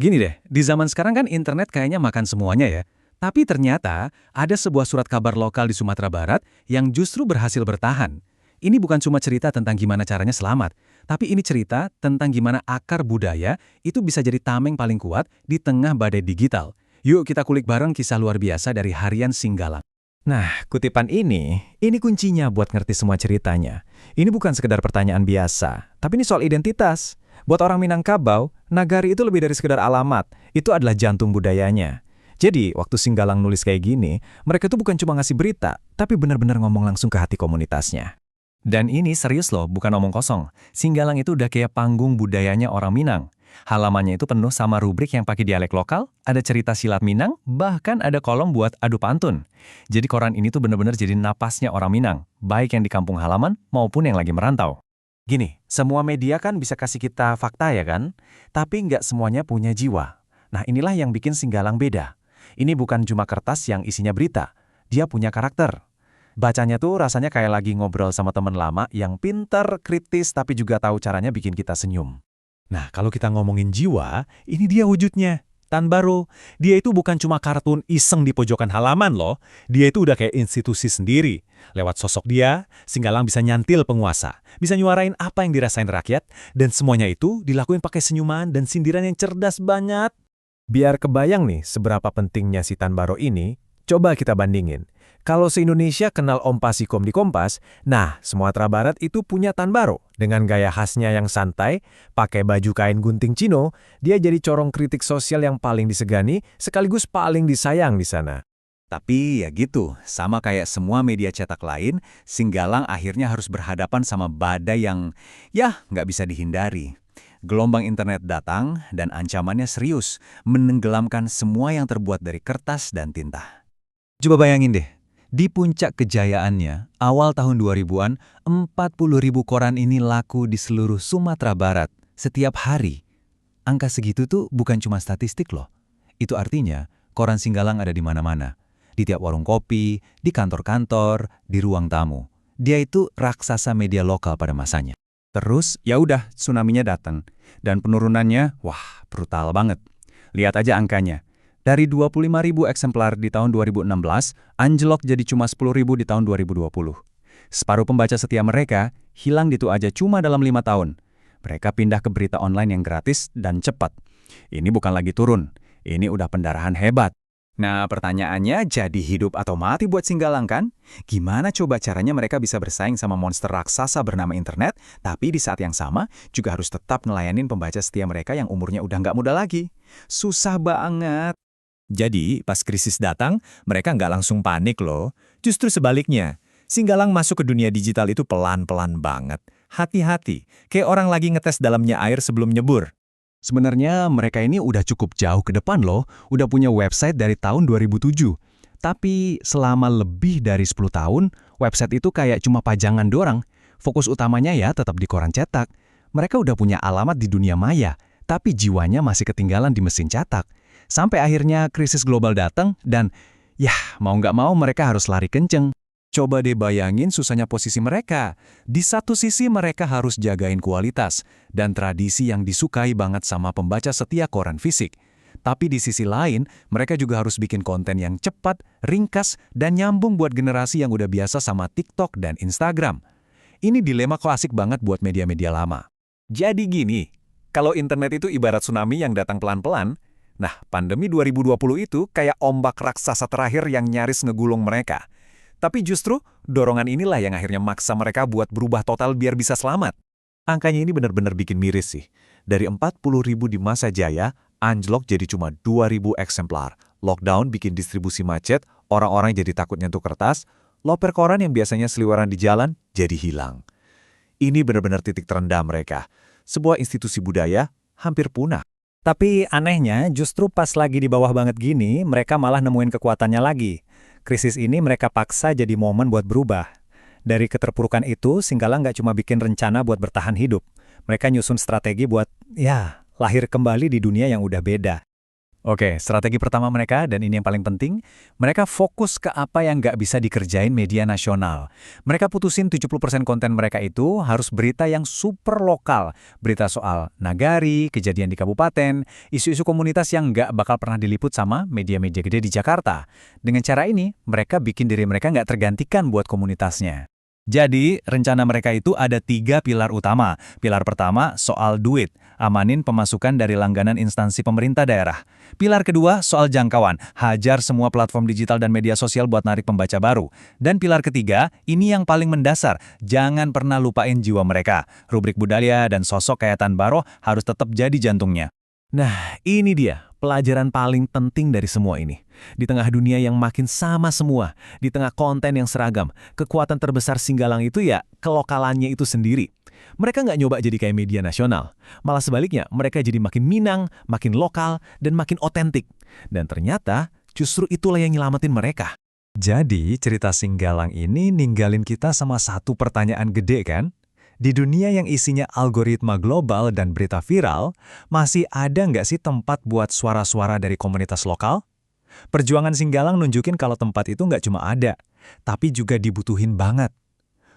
Gini deh, di zaman sekarang kan internet kayaknya makan semuanya ya. Tapi ternyata ada sebuah surat kabar lokal di Sumatera Barat yang justru berhasil bertahan. Ini bukan cuma cerita tentang gimana caranya selamat, tapi ini cerita tentang gimana akar budaya itu bisa jadi tameng paling kuat di tengah badai digital. Yuk kita kulik bareng kisah luar biasa dari Harian Singgalang. Nah, kutipan ini kuncinya buat ngerti semua ceritanya. Ini bukan sekedar pertanyaan biasa, tapi ini soal identitas. Buat orang Minangkabau, Nagari itu lebih dari sekedar alamat, itu adalah jantung budayanya. Jadi, waktu Singgalang nulis kayak gini, mereka tuh bukan cuma ngasih berita, tapi benar-benar ngomong langsung ke hati komunitasnya. Dan ini serius loh, bukan omong kosong. Singgalang itu udah kayak panggung budayanya orang Minang. Halamannya itu penuh sama rubrik yang pakai dialek lokal, ada cerita silat Minang, bahkan ada kolom buat adu pantun. Jadi koran ini tuh bener-bener jadi napasnya orang Minang, baik yang di kampung halaman maupun yang lagi merantau. Gini, semua media kan bisa kasih kita fakta ya kan? Tapi nggak semuanya punya jiwa. Nah inilah yang bikin Singgalang beda. Ini bukan cuma kertas yang isinya berita, dia punya karakter. Bacanya tuh rasanya kayak lagi ngobrol sama teman lama yang pintar, kritis, tapi juga tahu caranya bikin kita senyum. Nah, kalau kita ngomongin jiwa, ini dia wujudnya. Tan Baro, dia itu bukan cuma kartun iseng di pojokan halaman loh. Dia itu udah kayak institusi sendiri. Lewat sosok dia, Singgalang bisa nyantil penguasa, bisa nyuarain apa yang dirasain rakyat, dan semuanya itu dilakuin pakai senyuman dan sindiran yang cerdas banget. Biar kebayang nih seberapa pentingnya si Tan Baro ini, coba kita bandingin. Kalau se-Indonesia kenal Om Pasikom di Kompas, nah Sumatera Barat itu punya Tan Baro. Dengan gaya khasnya yang santai, pakai baju kain gunting Cino, dia jadi corong kritik sosial yang paling disegani, sekaligus paling disayang di sana. Tapi ya gitu, sama kayak semua media cetak lain, Singgalang akhirnya harus berhadapan sama badai yang ya nggak bisa dihindari. Gelombang internet datang dan ancamannya serius, menenggelamkan semua yang terbuat dari kertas dan tinta. Coba bayangin deh, di puncak kejayaannya, awal tahun 2000-an, 40.000 koran ini laku di seluruh Sumatera Barat setiap hari. Angka segitu tuh bukan cuma statistik loh. Itu artinya koran Singgalang ada di mana-mana. Di tiap warung kopi, di kantor-kantor, di ruang tamu. Dia itu raksasa media lokal pada masanya. Terus, ya udah, tsunami-nya datang. Dan penurunannya, wah, brutal banget. Lihat aja angkanya. Dari 25.000 eksemplar di tahun 2016, anjlok jadi cuma 10.000 di tahun 2020. Separuh pembaca setia mereka hilang gitu aja cuma dalam 5 tahun. Mereka pindah ke berita online yang gratis dan cepat. Ini bukan lagi turun, ini udah pendarahan hebat. Nah, pertanyaannya jadi hidup atau mati buat Singgalang kan? Gimana coba caranya mereka bisa bersaing sama monster raksasa bernama internet, tapi di saat yang sama juga harus tetap ngelayanin pembaca setia mereka yang umurnya udah nggak muda lagi? Susah banget. Jadi, pas krisis datang, mereka nggak langsung panik loh. Justru sebaliknya, Singgalang masuk ke dunia digital itu pelan-pelan banget. Hati-hati, kayak orang lagi ngetes dalamnya air sebelum nyebur. Sebenarnya mereka ini udah cukup jauh ke depan loh, udah punya website dari tahun 2007. Tapi selama lebih dari 10 tahun, website itu kayak cuma pajangan doang. Fokus utamanya ya tetap di koran cetak. Mereka udah punya alamat di dunia maya, tapi jiwanya masih ketinggalan di mesin cetak. Sampai akhirnya krisis global datang dan ya mau nggak mau mereka harus lari kenceng. Coba deh bayangin susahnya posisi mereka. Di satu sisi mereka harus jagain kualitas dan tradisi yang disukai banget sama pembaca setia koran fisik. Tapi di sisi lain, mereka juga harus bikin konten yang cepat, ringkas, dan nyambung buat generasi yang udah biasa sama TikTok dan Instagram. Ini dilema klasik banget buat media-media lama. Jadi gini, kalau internet itu ibarat tsunami yang datang pelan-pelan, nah pandemi 2020 itu kayak ombak raksasa terakhir yang nyaris ngegulung mereka. Tapi justru, dorongan inilah yang akhirnya maksa mereka buat berubah total biar bisa selamat. Angkanya ini benar-benar bikin miris sih. Dari 40.000 di masa jaya, anjlok jadi cuma 2.000 eksemplar. Lockdown bikin distribusi macet, orang-orang jadi takut nyentuh kertas, loper koran yang biasanya seliweran di jalan jadi hilang. Ini benar-benar titik terendah mereka. Sebuah institusi budaya hampir punah. Tapi anehnya, justru pas lagi di bawah banget gini, mereka malah nemuin kekuatannya lagi. Krisis ini mereka paksa jadi momen buat berubah. Dari keterpurukan itu, Singgalang nggak cuma bikin rencana buat bertahan hidup. Mereka nyusun strategi buat, lahir kembali di dunia yang udah beda. Oke, strategi pertama mereka, dan ini yang paling penting, mereka fokus ke apa yang nggak bisa dikerjain media nasional. Mereka putusin 70% konten mereka itu harus berita yang super lokal. Berita soal nagari, kejadian di kabupaten, isu-isu komunitas yang nggak bakal pernah diliput sama media-media gede di Jakarta. Dengan cara ini, mereka bikin diri mereka nggak tergantikan buat komunitasnya. Jadi, rencana mereka itu ada 3 pilar utama. Pilar pertama, soal duit. Amanin pemasukan dari langganan instansi pemerintah daerah. Pilar kedua, soal jangkauan. Hajar semua platform digital dan media sosial buat narik pembaca baru. Dan pilar ketiga, ini yang paling mendasar. Jangan pernah lupain jiwa mereka. Rubrik budaya dan sosok kayak Tan Baro harus tetap jadi jantungnya. Nah, ini dia pelajaran paling penting dari semua ini. Di tengah dunia yang makin sama semua, di tengah konten yang seragam, kekuatan terbesar Singgalang itu ya kelokalannya itu sendiri. Mereka nggak nyoba jadi kayak media nasional. Malah sebaliknya, mereka jadi makin Minang, makin lokal, dan makin otentik. Dan ternyata, justru itulah yang nyelamatin mereka. Jadi, cerita Singgalang ini ninggalin kita sama satu pertanyaan gede kan? Di dunia yang isinya algoritma global dan berita viral, masih ada nggak sih tempat buat suara-suara dari komunitas lokal? Perjuangan Singgalang nunjukin kalau tempat itu nggak cuma ada, tapi juga dibutuhin banget.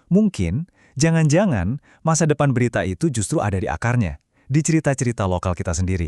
Mungkin, jangan-jangan masa depan berita itu justru ada di akarnya, di cerita-cerita lokal kita sendiri.